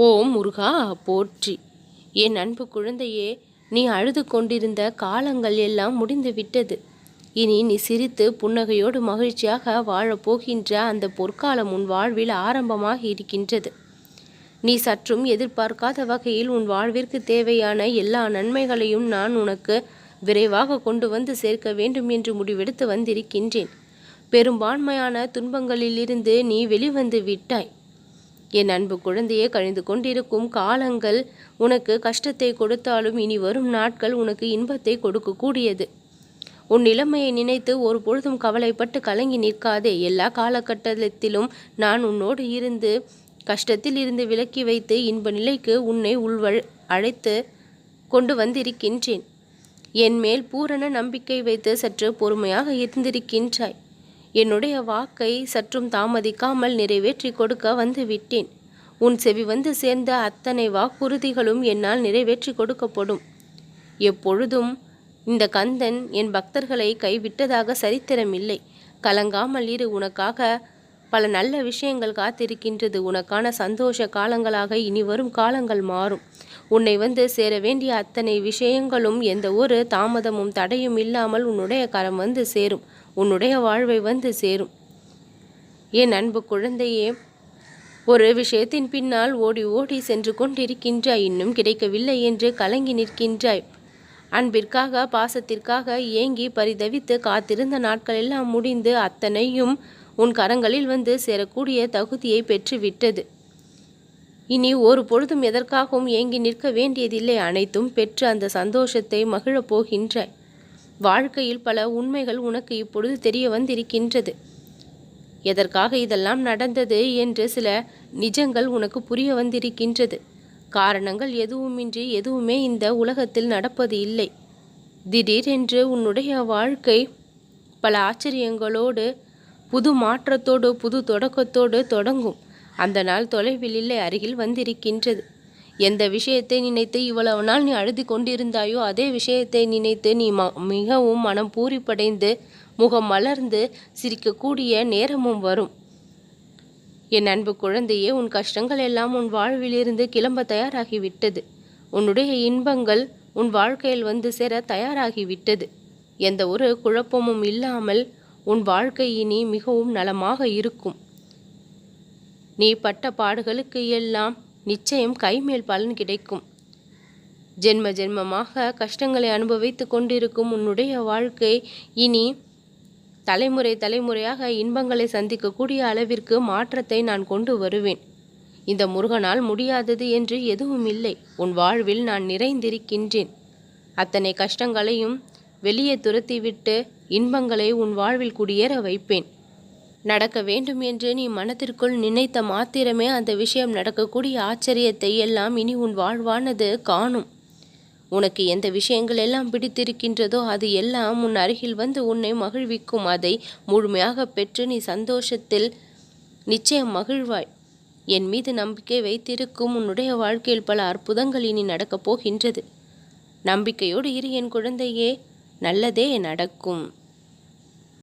ஓம் முருகா போற்றி. என் அன்பு குழந்தையே, நீ அழுது கொண்டிருந்த காலங்கள் எல்லாம் முடிந்து விட்டது. இனி நீ சிரித்து புன்னகையோடு மகிழ்ச்சியாக வாழப்போகின்ற அந்த பொற்காலம் உன் வாழ்வில் ஆரம்பமாக இருக்கின்றது. நீ சற்றும் எதிர்பார்க்காத வகையில் உன் வாழ்விற்கு தேவையான எல்லா நன்மைகளையும் நான் உனக்கு விரைவாக கொண்டு வந்து சேர்க்க வேண்டும் என்று முடிவெடுத்து வந்திருக்கின்றேன். பெரும்பான்மையான துன்பங்களிலிருந்து நீ வெளிவந்து விட்டாய். என் அன்பு குழந்தையே, கழிந்து கொண்டிருக்கும் காலங்கள் உனக்கு கஷ்டத்தை கொடுத்தாலும் இனி வரும் நாட்கள் உனக்கு இன்பத்தை கொடுக்கக்கூடியது. உன் நிலைமையை நினைத்து ஒரு பொழுதும் கவலைப்பட்டு கலங்கி நிற்காதே. எல்லா காலகட்டத்திலும் நான் உன்னோடு இருந்து கஷ்டத்தில் இருந்து விலக்கி வைத்து இன்ப நிலைக்கு உன்னை அழைத்து கொண்டு வந்திருக்கின்றேன். என் மேல் பூரண நம்பிக்கை வைத்து சற்று பொறுமையாக இருந்திருக்கின்றாய். என்னுடைய வாக்கை சற்றும் தாமதிக்காமல் நிறைவேற்றி கொடுக்க வந்து விட்டேன். உன் செவி வந்து சேர்ந்த அத்தனை வாக்குறுதிகளும் என்னால் நிறைவேற்றி கொடுக்கப்படும். எப்பொழுதும் இந்த கந்தன் என் பக்தர்களை கைவிட்டதாக சரித்திரமில்லை. கலங்காமல் இரு. உனக்காக பல நல்ல விஷயங்கள் காத்திருக்கின்றது. உனக்கான சந்தோஷ காலங்களாக இனி வரும் காலங்கள் மாறும். உன்னை வந்து சேர வேண்டிய அத்தனை விஷயங்களும் எந்த ஒரு தாமதமும் தடையும் இல்லாமல் உன்னுடைய கரம் வந்து சேரும். உன்னுடைய வாழ்வை வந்து சேரும். என் அன்பு குழந்தையே, ஒரு விஷயத்தின் பின்னால் ஓடி ஓடி சென்று கொண்டிருக்கின்றாய். இன்னும் கிடைக்கவில்லை என்று கலங்கி நிற்கின்றாய். அன்பிற்காக பாசத்திற்காக ஏங்கி பரிதவித்து காத்திருந்த நாட்கள் எல்லாம் முடிந்து அத்தனையும் உன் கரங்களில் வந்து சேரக்கூடிய தகுதியை பெற்றுவிட்டது. இனி ஒரு பொழுதும் எதற்காகவும் ஏங்கி நிற்க வேண்டியதில்லை. அனைத்தும் பெற்று அந்த சந்தோஷத்தை மகிழப் போகின்றாய். வாழ்க்கையில் பல உண்மைகள் உனக்கு இப்பொழுது தெரிய வந்திருக்கின்றது. எதற்காக இதெல்லாம் நடந்தது என்று சில நிஜங்கள் உனக்கு புரிய வந்திருக்கின்றது. காரணங்கள் எதுவுமின்றி எதுவுமே இந்த உலகத்தில் நடப்பது இல்லை. திடீரென்று உன்னுடைய வாழ்க்கை பல ஆச்சரியங்களோடு, புது மாற்றத்தோடு, புது தொடக்கத்தோடு தொடங்கும். அந்த நாள் தொலைவில் இல்லை, அருகில் வந்திருக்கின்றது. எந்த விஷயத்தை நினைத்து இவ்வளவு நாள் நீ அழுது கொண்டிருந்தாயோ அதே விஷயத்தை நினைத்து நீ மிகவும் மனம் பூரிப்படைந்து முகம் மலர்ந்து சிரிக்கக்கூடிய நேரமும் வரும். என் அன்பு குழந்தையே, உன் கஷ்டங்கள் எல்லாம் உன் வாழ்விலிருந்து கிளம்ப தயாராகிவிட்டது. உன்னுடைய இன்பங்கள் உன் வாழ்க்கையில் வந்து சேர தயாராகிவிட்டது. எந்த ஒரு குழப்பமும் இல்லாமல் உன் வாழ்க்கை இனி மிகவும் நலமாக இருக்கும். நீ பட்ட பாடுகளுக்கு எல்லாம் நிச்சயம் கைமேல் பலன் கிடைக்கும். ஜென்ம ஜென்மமாக கஷ்டங்களை அனுபவித்து கொண்டிருக்கும் உன்னுடைய வாழ்க்கை இனி தலைமுறை தலைமுறையாக இன்பங்களை சந்திக்கக்கூடிய அளவிற்கு மாற்றத்தை நான் கொண்டு வருவேன். இந்த முருகனால் முடியாதது என்று எதுவும் இல்லை. உன் வாழ்வில் நான் நிறைந்திருக்கின்றேன். அத்தனை கஷ்டங்களையும் வெளியே துரத்திவிட்டு இன்பங்களை உன் வாழ்வில் குடியேற வைப்பேன். நடக்க வேண்டும் என்று நீ மனத்திற்குள் நினைத்த மாத்திரமே அந்த விஷயம் நடக்கக்கூடிய ஆச்சரியத்தை எல்லாம் இனி உன் வாழ்வானது காணும். உனக்கு எந்த விஷயங்கள் எல்லாம் பிடித்திருக்கின்றதோ அது எல்லாம் உன் அருகில் வந்து உன்னை மகிழ்விக்கும். அதை முழுமையாக பெற்று நீ சந்தோஷத்தில் நிச்சயம் மகிழ்வாய். என் மீது நம்பிக்கை வைத்திருக்கும் உன்னுடைய வாழ்க்கையில் பல அற்புதங்கள் இனி நடக்கப் போகின்றது. நம்பிக்கையோடு இரு என் குழந்தையே, நல்லதே நடக்கும்.